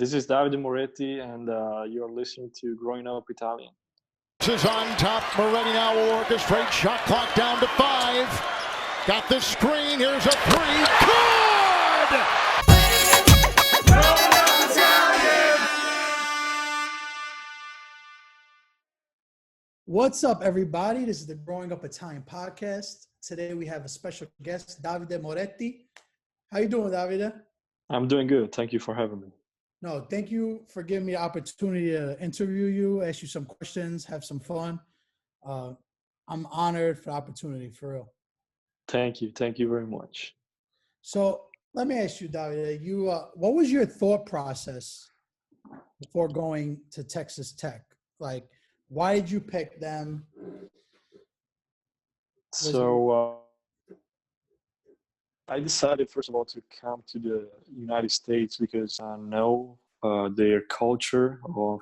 This is Davide Moretti, and you're listening to Growing Up Italian. This is on top. Moretti now will orchestrate. Shot clock down to 5. Got the screen. Here's a 3. Good! Growing Up Italian! What's up, everybody? This is the Growing Up Italian podcast. Today we have a special guest, Davide Moretti. How you doing, Davide? I'm doing good. Thank you for having me. No, thank you for giving me the opportunity to interview you, ask you some questions, have some fun. I'm honored for the opportunity, for real. Thank you. Thank you very much. So let me ask you, Davide, what was your thought process before going to Texas Tech? Like, why did you pick them? I decided, first of all, to come to the United States because I know their culture of,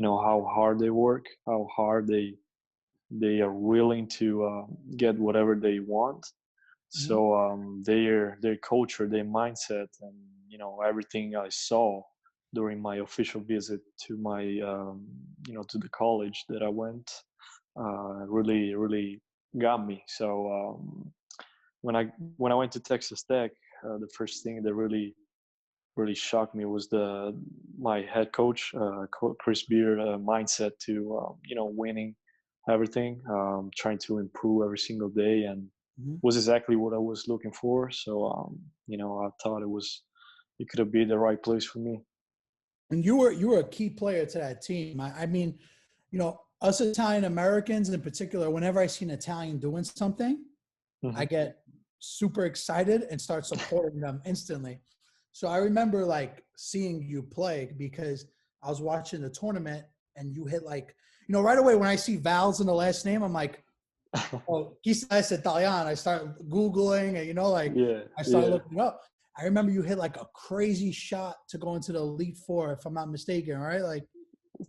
how hard they work, how hard they are willing to get whatever they want. Mm-hmm. So their culture, their mindset, and everything I saw during my official visit to my to the college that I went really got me. So when I went to Texas Tech, the first thing that really shocked me was my head coach, Chris Beard, mindset to winning everything, trying to improve every single day, and was exactly what I was looking for. So I thought it could have been the right place for me. And you were a key player to that team. I mean, us Italian Americans in particular, whenever I see an Italian doing something, I get super excited and start supporting them instantly. So I remember seeing you play because I was watching the tournament and you hit right away when I see vowels in the last name, I'm like, oh, chissà es Italiano. I start Googling and I started looking up. I remember you hit a crazy shot to go into the Elite Four, if I'm not mistaken, right?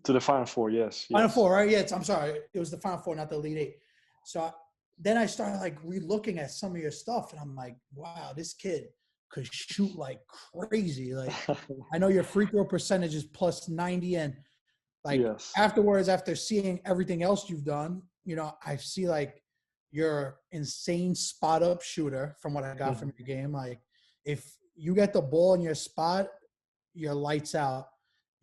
To the Final Four, yes. Final Four, right? Yeah, I'm sorry. It was the Final Four, not the Elite Eight. So then I started re-looking at some of your stuff, and I'm like, wow, this kid could shoot like crazy. I know your free throw percentage is plus 90, and afterwards, after seeing everything else you've done, I see you're insane spot up shooter from what I got from your game. If you get the ball in your spot, you're lights out.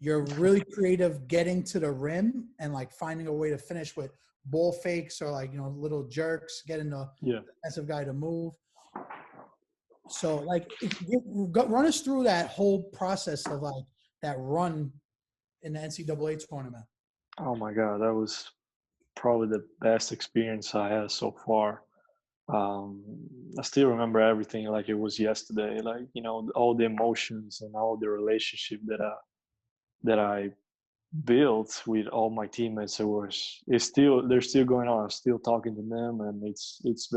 You're really creative getting to the rim and finding a way to finish with ball fakes or little jerks, getting the defensive guy to move. So run us through that whole process of that run in the NCAA tournament. Oh my God, that was probably the best experience I had so far. I still remember everything like it was yesterday, all the emotions and all the relationship that I built with all my teammates. They're still going on. I'm still talking to them, and it's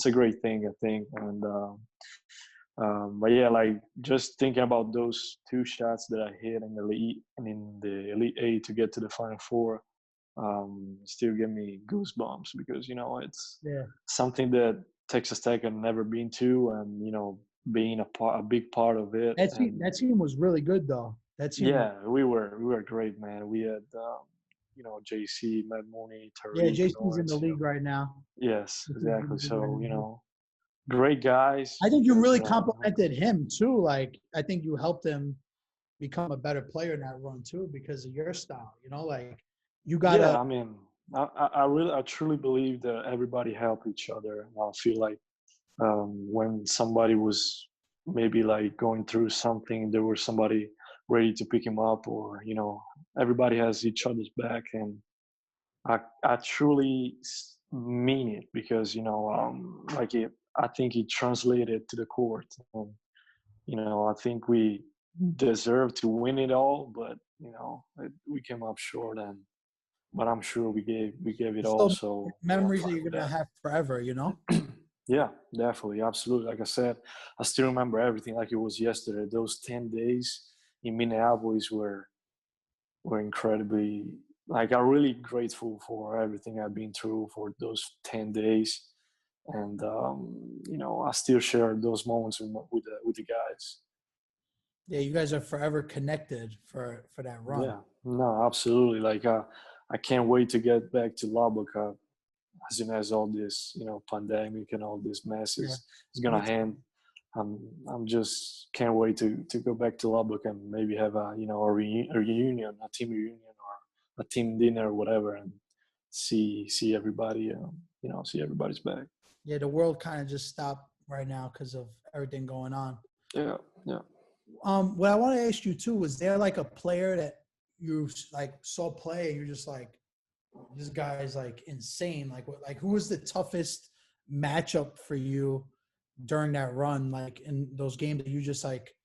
a great thing, I think. And but yeah, just thinking about those two shots that I hit in the Elite Eight to get to the Final Four, still give me goosebumps because it's something that Texas Tech had never been to, and being a big part of it. That team was really good, though. We were great, man. We had JC, Matt Mooney, Tariq. Yeah, JC's in the league right now. Yes, exactly. So great guys. I think you really complimented him too. I think you helped him become a better player in that run too because of your style. You got. Yeah, I mean, I truly believe that everybody helped each other. I feel like when somebody was maybe going through something, there was somebody ready to pick him up, or everybody has each other's back, and I truly mean it because I think it translated to the court, and I think we deserve to win it all, but we came up short, but I'm sure we gave it all. So memories that you're gonna have forever, Yeah, definitely, absolutely. Like I said, I still remember everything like it was yesterday. Those 10 days in Minneapolis were incredibly, I'm really grateful for everything I've been through for those 10 days. And, I still share those moments with the guys. Yeah, you guys are forever connected for that run. Yeah, no, absolutely. Like, I can't wait to get back to Lubbock as soon as all this, pandemic and all this mess Yeah, is gonna me too. end. I'm just can't wait to go back to Lubbock and maybe have a reunion, a team reunion, or a team dinner, or whatever, and see everybody. See everybody's back. Yeah, the world kind of just stopped right now because of everything going on. Yeah, yeah. What I want to ask you too, was there like a player that you like saw play and you're just like, this guy is like insane. Like what, like who was the toughest matchup for you during that run? Like in those games that you just like,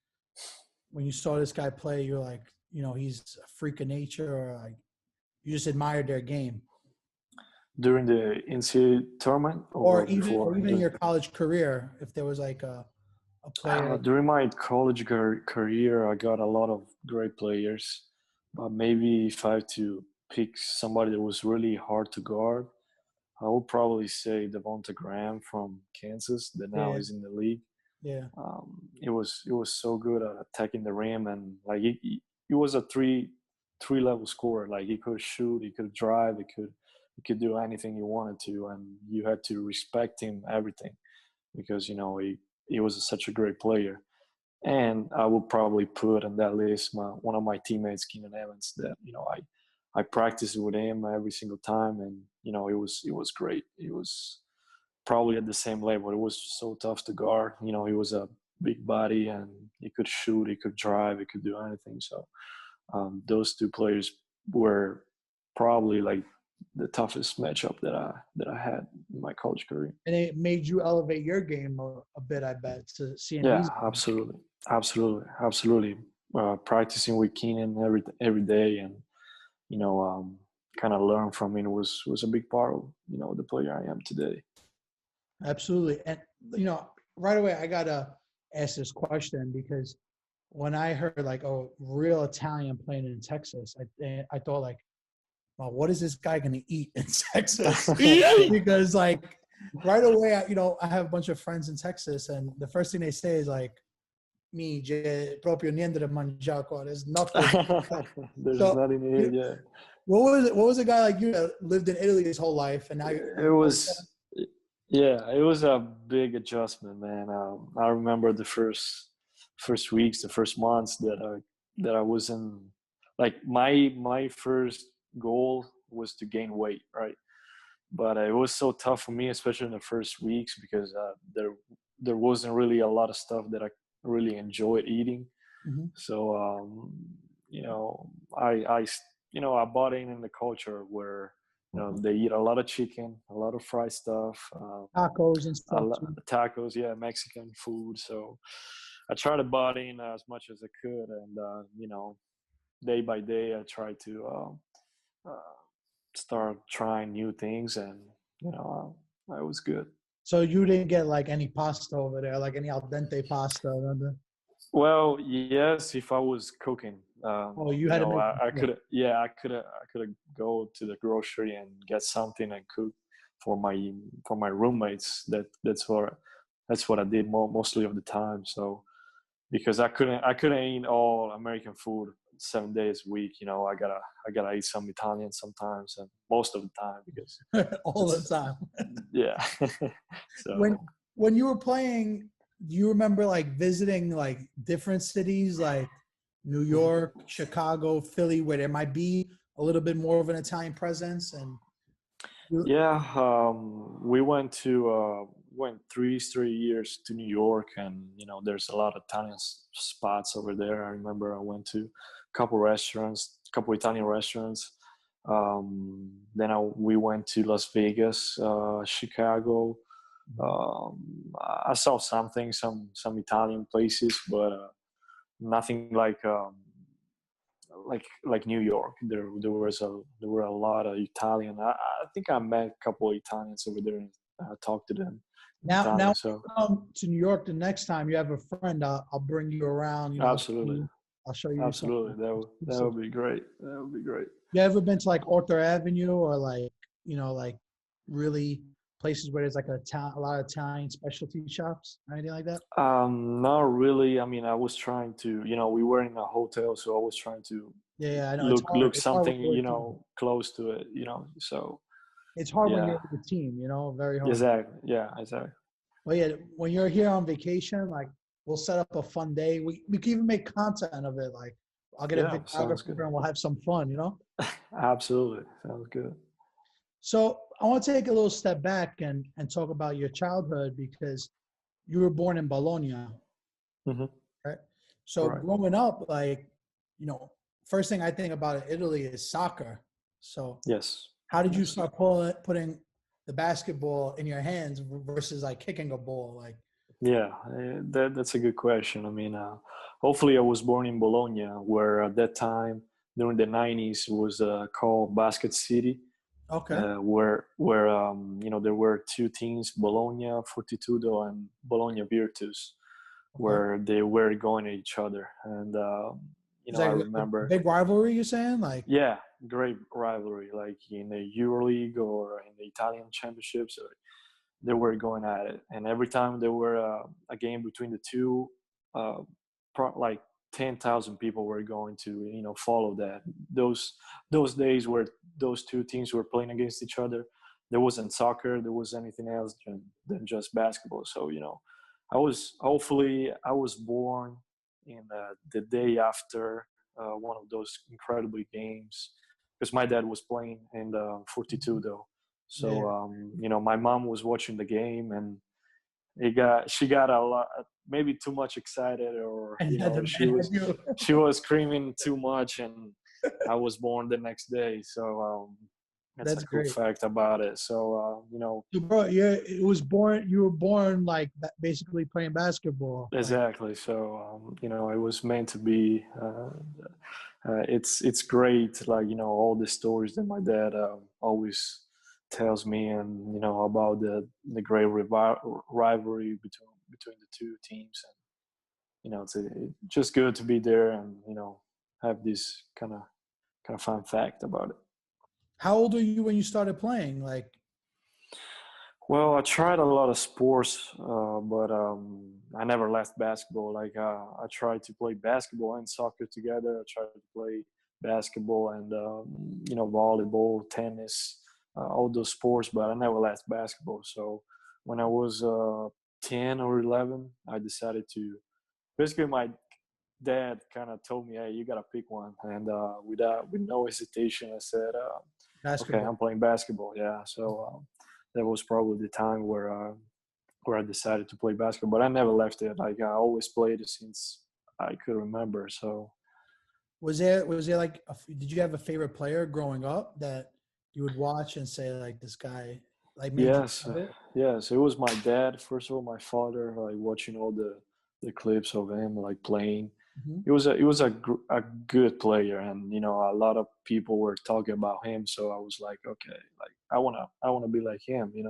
when you saw this guy play, you're like, he's a freak of nature, or like you just admired their game, During the NCAA tournament or or even before? in your college career, if there was like a player. During my college career, I got a lot of great players. But maybe if I have to pick somebody that was really hard to guard, I would probably say Devonta Graham from Kansas, that now Yeah, is in the league. yeah, It was so good at attacking the rim, and like he was a three level scorer. Like he could shoot, he could drive, he could do anything he wanted to, and you had to respect him everything because he was such a great player. And I would probably put on that list one of my teammates, Keenan Evans, that I practiced with him every single time, and it was great. It was probably at the same level. It was so tough to guard. He was a big body, and he could shoot, he could drive, he could do anything. So those two players were probably like the toughest matchup that I had in my college career. and it made you elevate your game a bit, I bet, to seeing Yeah, these. absolutely, absolutely, absolutely. Practicing with Keenan every day, and kind of learn from him was a big part of the player I am today. Absolutely. And, right away, I got to ask this question because when I heard like, oh, real Italian playing in Texas, I thought like, well, what is this guy going to eat in Texas? Because like right away, I have a bunch of friends in Texas, and the first thing they say is like, mi c'è proprio niente da mangiare qua. There's nothing. There's So, nothing here. Yeah, what was it? What was a guy like you that lived in Italy his whole life, and now it was. Yeah, it was a big adjustment, man. I remember the first weeks, the first months that I was in. Like my first goal was to gain weight, right? But it was so tough for me, especially in the first weeks, because there wasn't really a lot of stuff that I really enjoyed eating. Mhm. So I bought in the culture where they eat a lot of chicken, a lot of fried stuff, Tacos and stuff too. tacos, yeah, Mexican food. So I tried to buy in as much as I could, and day by day I tried to start trying new things, and I was good. So you didn't get like any pasta over there, like any al dente pasta, remember? Well, yes, if I was cooking, Oh, you had to make. I could, yeah, I could go to the grocery and get something and cook for my roommates. That's what I did mostly of the time. So because I couldn't eat all American food 7 days a week. I gotta eat some Italian sometimes, and most of the time because all the time. yeah. When So when you were playing, do you remember like visiting like different cities like New York, Chicago, Philly, where there might be a little bit more of an Italian presence? And yeah, we went 3 years to New York, and there's a lot of Italian spots over there. I remember I went to a couple Italian restaurants. We went to Las Vegas, Chicago. I saw some Italian places, but nothing like New York. There were a lot of Italian. I think I met a couple of Italians over there and talked to them in now Italian. So come to New York the next time you have a friend, I'll bring you around. absolutely, I'll show you some. absolutely, that would be great. That would be great. You ever been to like Arthur Avenue or like like really places where there's like a lot of Italian specialty shops or anything like that? Not really. I mean, I was trying to, we were in a hotel, so I was trying to Yeah, I know it's look hard. It's hard when something, you're with a team. close to it, So It's hard when yeah, you're with a team, very hard. exactly. Yeah, exactly. But yeah, when you're here on vacation, like we'll set up a fun day. We can even make content of it. Like I'll get a Yeah, sounds videographer good. and we'll have some fun. Absolutely. Sounds good. So I want to take a little step back and talk about your childhood because you were born in Bologna, Hmm. right? So Right. growing up, like, first thing I think about in Italy is soccer. So Yes. how did you Yes. start putting the basketball in your hands versus like kicking a ball? Like, Yeah, that's a good question. I mean, hopefully I was born in Bologna, where at that time, during the 90s, was called Basket City, okay, where there were two teams, Bologna Fortitudo and Bologna Virtus, okay. where they were going at each other. And, It's I like a remember, big rivalry, you're saying? Like, yeah, great rivalry, like in the EuroLeague or in the Italian Championships. They were going at it, and every time there were a game between the two, uh, like 10,000 people were going to follow that. Those days where those two teams were playing against each other, there wasn't soccer, there was anything else than just basketball. So I was born in the day after one of those incredible games, because my dad was playing in the 42 though. yeah. So my mom was watching the game, and she got a lot, maybe too much excited, or And had the she man had was you. she was screaming too much, and I was born the next day. So that's a That's cool great. fact about it. So So, bro, you were born like basically playing basketball. Like, exactly. So it was meant to be. It's great, like all the stories that my dad always tells me, and about the great rivalry between the two teams, and it's just good to be there, and have this kind of fun fact about it. how old are you when you started playing? Like, Well, I tried a lot of sports, but I never left basketball. Like I tried to play basketball and soccer together. I tried to play basketball and volleyball, tennis, all those sports, but I never left basketball. So when I was 10 or 11, I decided to. Basically, my dad kind of told me, "Hey, you gotta pick one," and with no hesitation, I said, "Okay, basketball. I'm playing basketball." Yeah, so that was probably the time where I decided to play basketball. But I never left it. Like I always played it since I could remember. So Was there like did you have a favorite player growing up that you would watch and say like this guy like made you yes, love it? yes, it was my dad. First of all, my father. Like watching all the clips of him like playing. Mhm. He was a good player, and a lot of people were talking about him. So I was like, okay, like I wanna be like him. I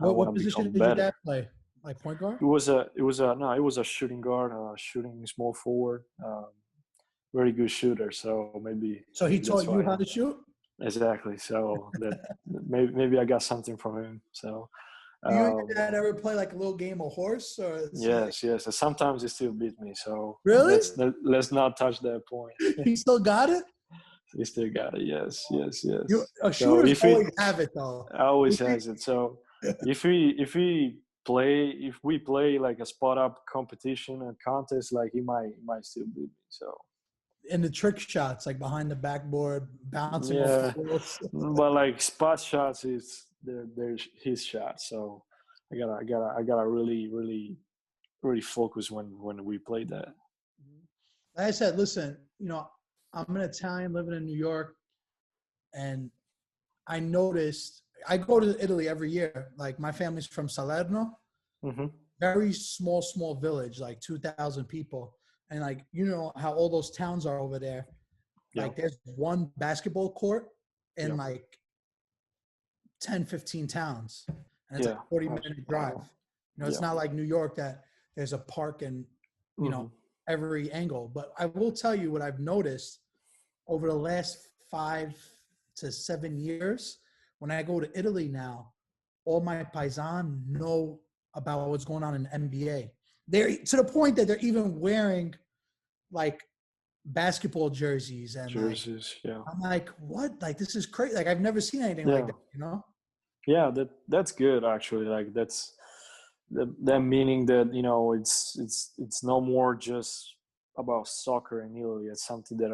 What wanna position become did your better. dad play? Like point guard? It was a shooting guard, shooting small forward, very good shooter. So maybe So he maybe that's taught you why. how to shoot? Exactly. So that maybe I got something from him. So You and your um, dad ever play like a little game of horse or yes, yes. And sometimes he still beat me. So really? let's not touch that point. He still got it? He still got it. Yes, yes, You yes. So shooters always have it though. always has it. So if we play like a spot up competition and contest, like he might still beat me. So And the trick shots like behind the backboard, bouncing off the yeah, walls. but like spot shots is they're his shot. So I gotta really focus when we play that. Like I said, listen, I'm an Italian living in New York, and I noticed I go to Italy every year. Like my family's from Salerno, Hmm. very small village, like 2,000 people. And like, how all those towns are over there. Yeah, Like there's one basketball court in yeah, like 10, 15 towns. And it's like yeah. a 40-minute drive. Wow. It's Yeah. not like New York that there's a park and, you know, Hmm. every angle. But I will tell you what I've noticed over the last 5 to 7 years. When I go to Italy now, all my paisan know about what's going on in the NBA. They're to the point that they're even wearing like basketball jerseys and like Jerseys, yeah. I'm like, what? Like this is crazy. Like I've never seen anything like Yeah. that, you know? Yeah, that's good actually. Like that's that meaning that, you know, it's no more just about soccer in Italy. It's something that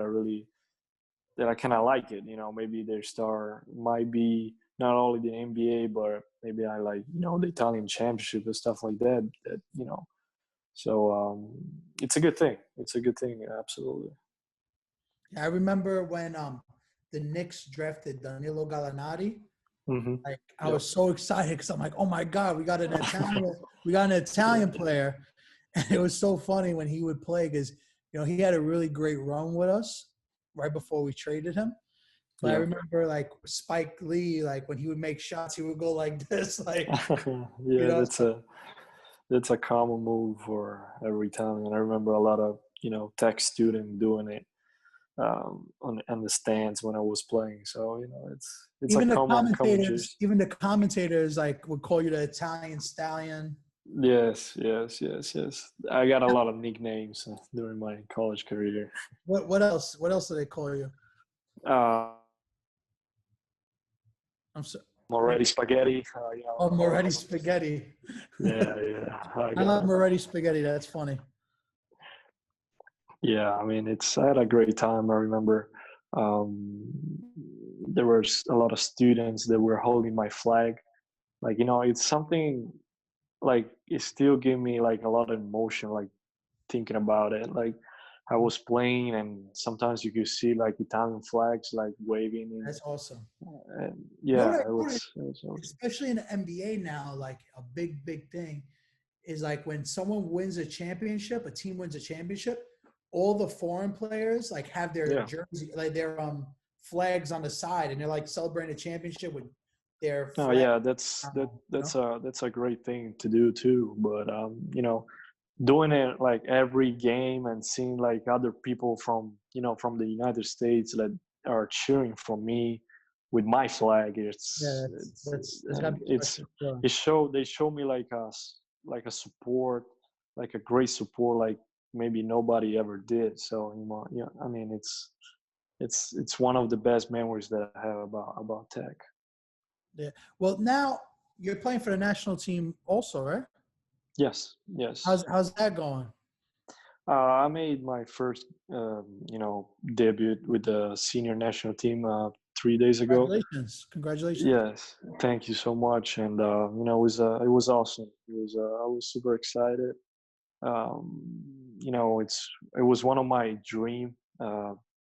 I kind of like it. You know, maybe their star might be not only the NBA, but maybe I like, you know, the Italian Championship and stuff like that. That, you know, so it's a good thing. It's a good thing, absolutely. I remember when the Knicks drafted Danilo Gallinari. Mm-hmm. Like I Yep. was so excited because I'm like, oh my God, we got an Italian player. And it was so funny when he would play because, you know, he had a really great run with us right before we traded him. But I Yeah. remember like Spike Lee, like when he would make shots, he would go like this, like, you Yeah, know. that's a common move for every Italian. I remember a lot of, you know, tech student doing it on the stands when I was playing. So, you know, it's a common gist. Even the commentators like would call you the Italian stallion. Yes, yes, yes, yes. I got a lot of nicknames during my college career. What else? What else do they call you? Uh, I'm so Moretti spaghetti. You Oh, know, Moretti spaghetti. yeah, yeah. I I got love it. Moretti spaghetti. That's funny. Yeah, I mean, I had a great time. I remember um, there were a lot of students that were holding my flag. Like, you know, it's something like it still gave me like a lot of emotion, like thinking about it. Like I was playing, and sometimes you could see like Italian flags like waving, That's awesome. and You know yeah, what I it was, noticed, it was awesome. especially in the NBA now, like a big thing is like when someone wins a championship, a team wins a championship, all the foreign players like have their Yeah. jersey, like their flags on the side, and they're like celebrating a championship with their Oh flag. yeah, that's You that know? that's a great thing to do too. But you know, doing it like every game and seeing like other people from, you know, from the United States that are cheering for me with my flag, Yeah, it's that's gotta and be a it's special feeling. they show me like like a support, like a great support, like maybe nobody ever did. So, you know, yeah, I mean, it's one of the best memories that I have about tech. Yeah. Well, now you're playing for the national team also, right? Yes, yes. How's that going? I made my first, you know, debut with the senior national team 3 days ago. Congratulations. Congratulations. Yes, thank you so much. And you know, it was awesome. I was super excited. Um, you know, it was one of my dream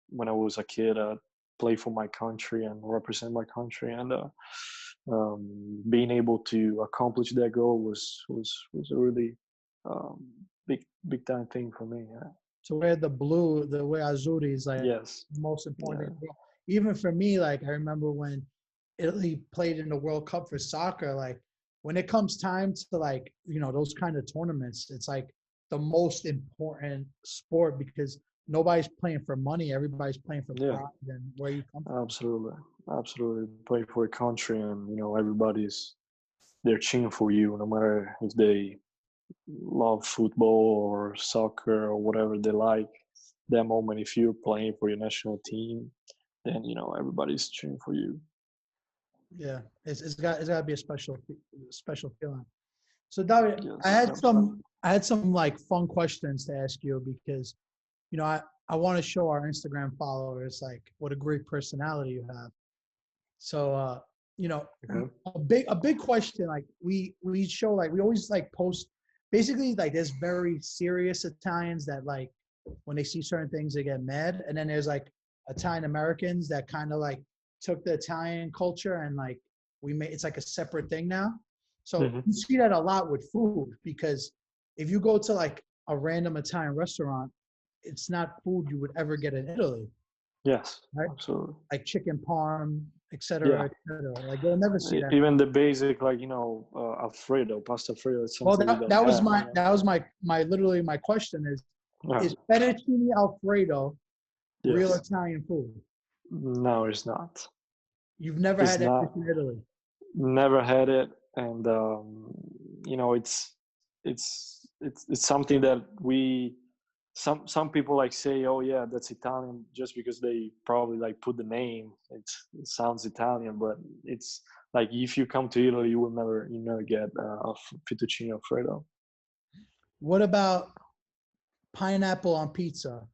when I was a kid. Play for my country and represent my country, and being able to accomplish that goal was a really um, big time thing for me. Yeah. To wear the blue, the way Azzurri is like Yes. the most important Yeah. thing. Even for me, like I remember when Italy played in the World Cup for soccer, like when it comes time to like, you know, those kind of tournaments, it's like the most important sport because nobody's playing for money. Everybody's playing for Yeah. pride and where you come from. Absolutely. Absolutely. Play for a country, and you know, they're cheering for you, no matter if they love football or soccer or whatever they like. That moment, if you're playing for your national team, then you know everybody's cheering for you. Yeah, it's got to be a special feeling. So David, Yes. I had some like fun questions to ask you because you know I want to show our Instagram followers like what a great personality you have. So you know Okay. a big question like we show like we always like post basically like there's very serious Italians that like when they see certain things they get mad, and then there's like Italian Americans that kind of like took the Italian culture and like we made it's like a separate thing now. So Hmm. you see that a lot with food because if you go to like a random Italian restaurant, it's not food you would ever get in Italy, Yes. right? Absolutely. Like chicken parm, et cetera, Yeah. et cetera. Like you'll never see that. Even the basic, like, you know, Alfredo, pasta Alfredo, it's Well, something we don't have. You know? that was my literally my question Yeah. is fettuccine Alfredo real Yes. Italian food? No, it's not. You've never It's had that not. dish in Italy. Never had it. and it's something that some people like say, oh yeah, that's Italian, just because they probably like put the name. It sounds Italian, but it's like if you come to Italy, you never get a fettuccine Alfredo. What about pineapple on pizza?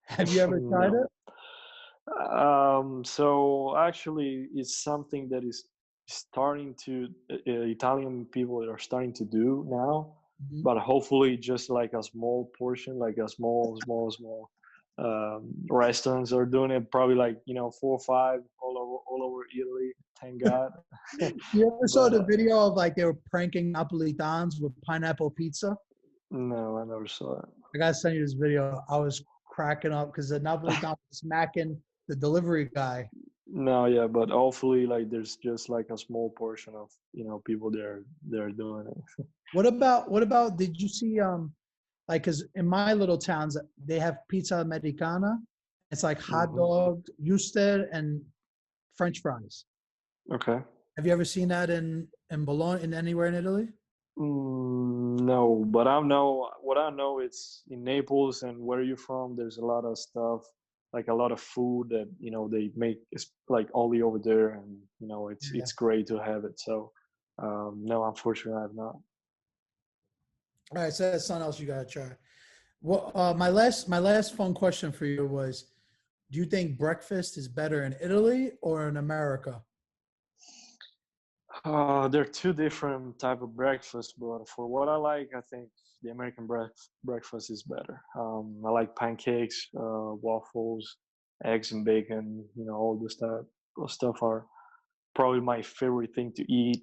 Have you ever tried No. it? So actually, it's something that is starting to Italian people are starting to do now, Mhm. but hopefully just like a small portion, like a small restaurants are doing it. Probably like 4 or 5 all over Italy. Thank God. You ever saw But the video of like they were pranking Napolitans with pineapple pizza? no, I never saw it. I gotta send you this video. I was cracking up because the Napolitan was smacking the delivery guy. No, yeah, but hopefully, like, there's just like a small portion of people they're doing it. What about did you see like because in my little towns they have pizza Americana. It's like hot Hmm. dog, Eusted, and French fries. Okay. Have you ever seen that in Bologna in anywhere in Italy? No, but I know what I know. It's in Naples, and where you from, there's a lot of stuff, like a lot of food that they make is like only over there, and Yeah. it's great to have it. So, no, unfortunately, I've not. All right, so that's something else you gotta try. Well, my last fun question for you was, do you think breakfast is better in Italy or in America? They're two different type of breakfast, but for what I like, I think the American breakfast is better. I like pancakes, waffles, eggs and bacon. All this stuff. Those stuff are probably my favorite thing to eat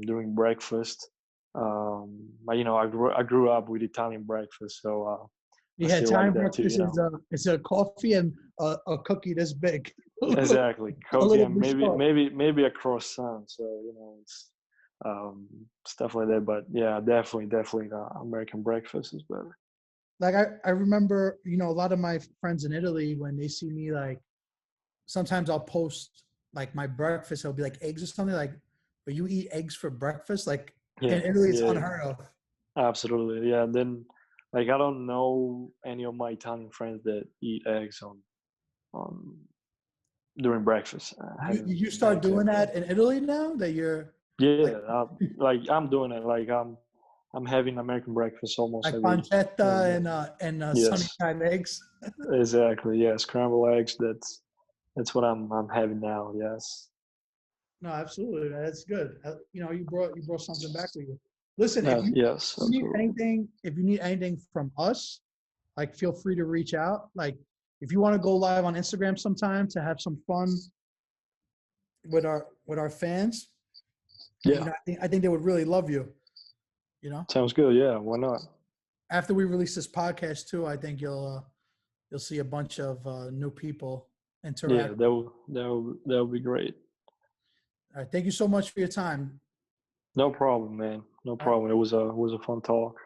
during breakfast. I grew up with Italian breakfast, so I Yeah, still like Italian that too. breakfast is a coffee and a cookie this big, Exactly, a coffee little and bit maybe short. maybe maybe a croissant. So it's um, stuff like that. But yeah, definitely, the American breakfast is better. Like I remember, a lot of my friends in Italy when they see me, like sometimes I'll post like my breakfast. It'll be like eggs or something like, but you eat eggs for breakfast? Like in Yeah, Italy, it's yeah, unheard of. absolutely. Yeah, then like I don't know any of my Italian friends that eat eggs on during breakfast. I You haven't start met doing them. that in Italy now that you're like Yeah, like I'm doing it. Like I'm having American breakfast almost like every pancetta day. and sunny Yes, side eggs. exactly. Yeah, scrambled eggs. That's what I'm having now. Yes. No, absolutely. That's good. You brought something back with you. Listen, if you Yes, you need absolutely. anything, if you need anything from us, like feel free to reach out. Like if you want to go live on Instagram sometime to have some fun with our fans, Yeah, I think they would really love you. You know, sounds good. Yeah, why not? after we release this podcast too, I think you'll see a bunch of new people Yeah, interact. that will be great. All right, thank you so much for your time. No problem, man. No All right. problem. It was a fun talk.